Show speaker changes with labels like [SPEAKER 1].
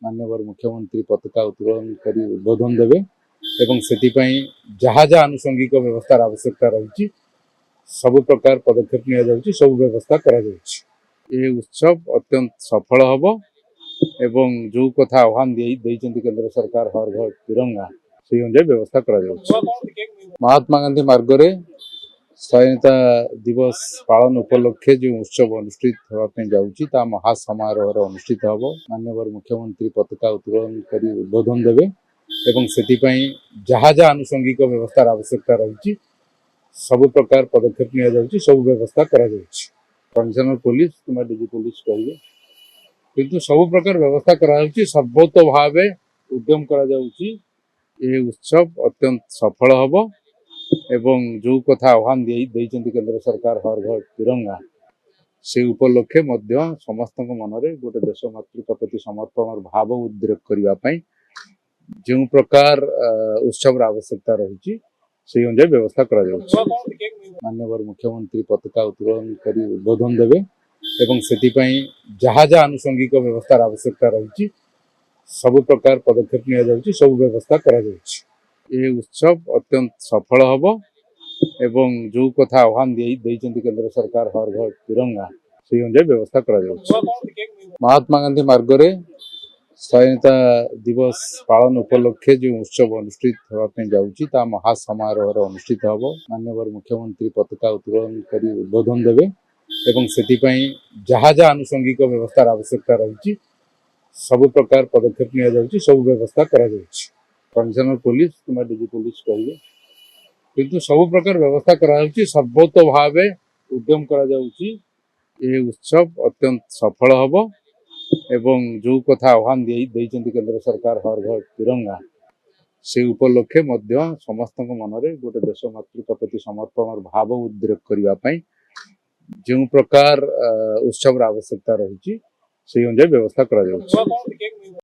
[SPEAKER 1] माननीय मुख्यमंत्री पताका उत्तोलन करी उद्बोधन देवे एवं सेतिपई जहाँ जहाँ आनुषंगिक व्यवस्थार आवश्यकता रही सब प्रकार पदक्षेप निया जाउछि, सब व्यवस्था करा जाउछि। ए उत्सव अत्यंत सफल हबो एवं जो कथा आह्वान देइछन्ति केंद्र सरकार हर घर तिरंगा से अनुसार व्यवस्था करा जाउछि। महात्मा गांधी मार्ग रे स्वाधीनता दिवस पालन उपलक्षे जो उत्सव अनुष्ठित होगा जाउछि ता महासमारोह अनुष्ठित हबो। माननीय मुख्यमंत्री पताका उत्तोलन करी उद्बोधन देवे एवं सेतिपई जहाँ जहाँ आनुषंगिक व्यवस्थार आवश्यकता रही सब प्रकार पदक्षेप निया जाउछि, सब व्यवस्था करा जाउछि। कमिशनर पुलिस किंवा डीजी पुलिस कहिए किंतु सब प्रकार व्यवस्था करा जाउछि, सर्वतो भावे उद्यम करा जाउछि। ए उत्सव अत्यंत सफल हबो एवं जो कथा आह्वान देइछन्ति केंद्र सरकार हर घर तिरंगा से उपलक्षे मध्य समस्त मनरे गोटे देश मातृका प्रति समर्पण भाव उद्रेक करबा पई जो प्रकार उत्सव आवश्यकता रही से अनुसार व्यवस्था करा जाउछि। माननीय मुख्यमंत्री पताका उत्तोलन करी उद्बोधन देवे एवं सेतिपई जहाँ जहाँ आनुषंगिक व्यवस्थार आवश्यकता रही सब प्रकार पदक्षेप निया जाउछि, सब व्यवस्था करा जाउछि। ए उत्सव अत्यंत सफल हबो एवं जो कथा आह्वान देइछन्ति केंद्र सरकार हर घर तिरंगा से अनुसार व्यवस्था करा जाउछि। महात्मा गांधी मार्ग रे स्वाधीनता दिवस पालन उपलक्षे जो उत्सव अनुष्ठित होगा जाउछि ता महासमारोह अनुष्ठित हबो। माननीय मुख्यमंत्री पताका उत्तोलन करी उद्बोधन देवे एवं सेतिपई जहाँ जहाँ आनुषंगिक व्यवस्थार आवश्यकता रही सब प्रकार पदक्षेप निया जाउछि, सब व्यवस्था करा जाउछि। कमिशनर पुलिस किंवा डीजी पुलिस कहिए किंतु सब प्रकार व्यवस्था करा जाउछि, सर्वतो भावे उद्यम करा जाउछि। ए उत्सव अत्यंत सफल हबो एवं जो कथा आह्वान देइछन्ति केंद्र सरकार हर घर तिरंगा से उपलक्षे मध्य समस्त मनरे गोटे देश मातृका प्रति समर्पण भाव उद्रेक करबा पई जो प्रकार उत्सव आवश्यकता रही से अनुसार व्यवस्था करा जाउछि।